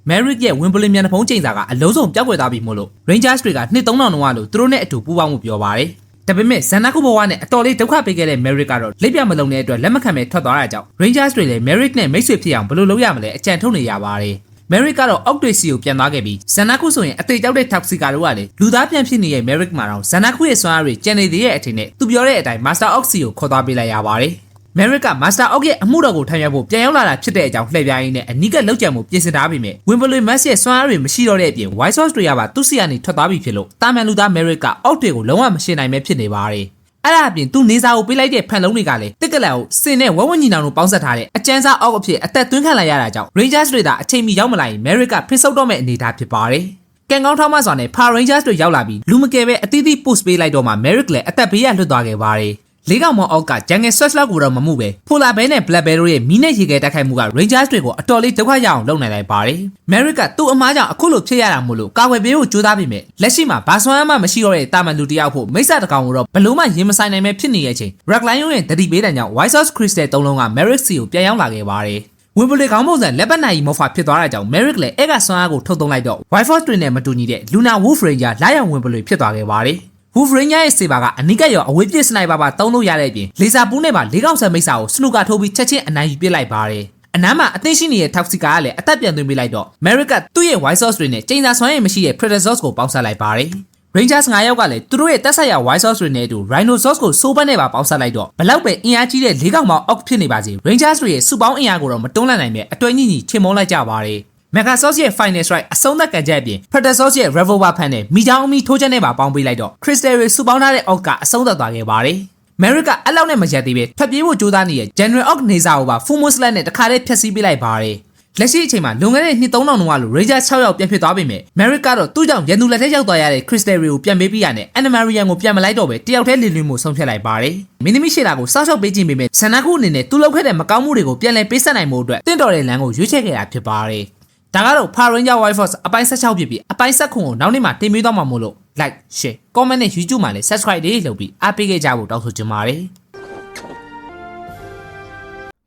Merrick ရဲ့ Wimbledon မြန်ဖုံးချိန်စာကအလုံးစုံပြောက်ွယ်သွားပြီမို့လို့ Rangers တွေကနှစ်3000တောင်ကလို့သူတို့နဲ့အတူပူးပေါင်းမှုပြောပါတယ်။ဒါပေမဲ့ဇန်နာကုဘဝနဲ့အတော်လေးဒုက္ခပေးခဲ့တဲ့ Merrick ကတော့လက်ပြမလုံးတဲ့အတွက်လက်မခံပဲထွက်သွားတာကြောင့် Rangers တွေလည်း Merrick နဲ့မိတ်ဆွေဖြစ်အောင်ဘယ်လိုလုပ်ရမလဲအကြံထုတ်နေရပါတယ်။ Merrick ကတော့အောက်တွေစီကိုပြန်သွားခဲ့ပြီးဇန်နာကုဆိုရင်အသေးကြောက်တဲ့ Toxica တို့ကလည်းလူသားပြန်ဖြစ်နေတဲ့ Merrick မှာတော့ဇန်နာကုရဲ့စွမ်းအားတွေကျန်နေသေးတဲ့အထင်နဲ့သူပြောတဲ့အတိုင်း Master Ox ကိုခေါ်သွားပေးလိုက်ရပါတယ်။ Merrick က Master Ox ရဲ့အမှုတော်ကိုထမ်းရွက်ဖို့ပြန်ရောက်လာတာဖြစ်တဲ့အကြောင်းလှည့်ပြရင်းနဲ့အနီးကလောက်ကျန်မှုပြင်ဆင်ထားပြီးမြဲ Wimbledon Match ရဲ့စွမ်းအားတွေမရှိတော့တဲ့အပြင် White Sox တွေကပါသူ့စီကနေထွက်သွားပြီဖြစ်လို့တာမန်လူသား Merrick က Ox တွေကိုလုံးဝမရှင်းနိုင်ပဲဖြစ်နေပါတယ်။အဲ့ဒါအပြင်သူနေစာကိုပေးလိုက်တဲ့ဖန်လုံးတွေကလည်းတစ်ကလန်ကိုစင်နဲ့ဝဝညီနောင်တို့ပေါင်းဆက်ထားတဲ့အကျန်းစား Ox အဖြစ်အသက်သွင်းခံလိုက်ရတာကြောင့် Rangers တွေသာအချိန်မီရောက်မလာရင် Merrick ကဖိဆုပ်တော့မဲ့အနေအထားဖြစ်ပါတယ်။ကန်ကောင်းထောက်မှစွာနဲ့ Power Rangers တွေရောက်လာပြီးလူမကယ်ပဲအသီးသီး post ပေးလိုက်တော့မှ Merrick လည်းအသက်ဘေးရလွတ်သွားခဲ့ပါတယ်။လေးကောင်မောင်အောက်က Jungle Swatch လောက်ကိုတော့မမှုပဲ Polar Bear နဲ့ Black Bear တို့ရဲ့မီးနဲ့ရေခဲတိုက်ခိုက်မှုက Rangers တွေကိုအတော်လေးဒုက္ခရအောင်လုပ်နိုင်လိုက်ပါတယ်။ Merrick ကသူ့အမားကြောင့်အခုလိုဖြစ်ရတာမို့လို့ကာဝယ်ပေးဖို့ကြိုးစားပြီးမြဲလက်ရှိမှာဘာစွမ်းအားမှမရှိတော့တဲ့တာမန်လူတယောက်ဖို့မိစ္ဆာတကောင်ကိုတော့ဘလို့မှရင်မဆိုင်နိုင်ပဲဖြစ်နေတဲ့အချိန် Rockline ရဲ့တတိပေးတဲ့ကြောင့် White Sox Crystal 3လုံးက Merrick စီကိုပြန်ရောက်လာခဲ့ပါတယ်။ Wimbledon ခေါင်းပုံစံလက်ပတ်နိုင်မော်ဖာဖြစ်သွားတာကြောင့် Merrick လည်းအဲ့ကစွမ်းအားကိုထုတ်သုံးလိုက်တော့ White Sox တွေနဲ့မတူညီတဲ့ Luna Wolf Ranger လာရောက် Wimbledon ဖြစ်သွားခဲ့ပါတယ်။ Wolf Ranger ရဲ့စေပါကအနိကရောအဝေးပြစ်စနိုက်ပါသုံးလို့ရတဲ့အပြင်လေဆာပူးနဲ့ပါ၄កောက်ဆယ်မိတ်စာကိုစနူကာထိုးပြီးချက်ချင်းအနိုင်ယူပစ်လိုက်ပါတယ်။အနားမှာအသိရှိနေတဲ့ Toxica ကလည်းအသက်ပြန်သွင်းပေးလိုက်တော့ Merrick ကသူ့ရဲ့ White Sox တွေနဲ့ကျင်းစာစွမ်းရည်မရှိတဲ့ Predators ကိုပေါင်းဆက်လိုက်ပါတယ်။ Rangers 9ယောက်ကလည်းသူတို့ရဲ့တက်ဆက်ရ White Sox တွေနဲ့အတူ Rhinoceros ကိုစိုးပတ်နဲ့ပါပေါင်းဆက်လိုက်တော့ဘလောက်ပဲအင်အားကြီးတဲ့၄កောက်မောင် Ox ဖြစ်နေပါစေ Rangers တွေရဲ့စုပေါင်းအင်အားကိုတော့မတွန်းလှန်နိုင်ပဲအတွဲညှိချေမုန်းလိုက်ကြပါတယ်။ Megasource ရဲ့ Final Strike အဆုံးသတ်ကန်ချက်အပြင် Predators ရဲ့ Revolver ဖန်နဲ့မိချောင်းအမီထိုးချက်နဲ့ပါပေါင်းပေးလိုက်တော့ Crystal တွေစုပေါင်းထားတဲ့ Ox ကအဆုံးသတ်သွားခဲ့ပါတယ်။ Merrick ကအဲ့လောက်နဲ့မရက်သေးပဲထွက်ပြေးဖို့ကြိုးစားနေတဲ့ General Ox နေစာကိုပါ Full Moon Slash နဲ့တခါတည်းဖျက်ဆီးပေးလိုက်ပါတယ်။လက်ရှိအချိန်မှာလွန်ခဲ့တဲ့နှစ်3000တောင်ကလို့ Rangers 6ယောက်ပြန်ဖြစ်သွားပြီမြဲ Merrick ကတော့သူ့ကြောင့်ရန်သူလက်ထက်ရောက်သွားရတဲ့ Crystal တွေကိုပြန်ပေးပြရနဲ့ Animarian ကိုပြန်မလိုက်တော့ပဲတယောက်တည်းလင်းလွင်မှုဆုံးဖြတ်လိုက်ပါတယ်။မင်းသမီးရှေ့တာကိုစောက်ရှောက်ပေးခြင်းပေမဲ့ဇန်နာကုအနေနဲ့သူ့လောက်ခဲ့တဲ့မကောင်းမှုတွေကိုပြန်လည်ပေးဆက်နိုင်မှုအတွက်တင့်တော်တဲ့လမ်းကိုရွေးချယ်ခဲ့တာဖြစ်ပါတယ်။ဒါကတော့ Power Ranger White Fox အပိုင်း16ဖြစ်ပြီးအပိုင်း7ကိုနောက်နေ့မှာတင်ပေးသွားမှာမို့လို့ like share comment နဲ့ YouTube မှာလည်း subscribe လေးလုပ်ပြီးအားပေးခဲ့ကြဖို့တောင်းဆိုချင်ပါတယ်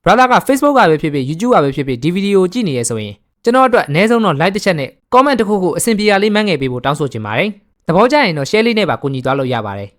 Brother က Facebook ကပဲဖြစ်ဖြစ် YouTube ကပဲဖြစ်ဖြစ်ဒီဗီဒီယိုကိုကြည့်နေရဆိုရင်ကျွန်တော်အတွက်အနည်းဆုံးတော့ like တစ်ချက်နဲ့ comment တစ်ခုခုအဆင်ပြေရလေးမှန်းငယ်ပေးဖို့တောင်းဆိုချင်ပါတယ်သဘောကျရင်တော့ share လေးနဲ့ပါကူညီသွားလို့ရပါတယ်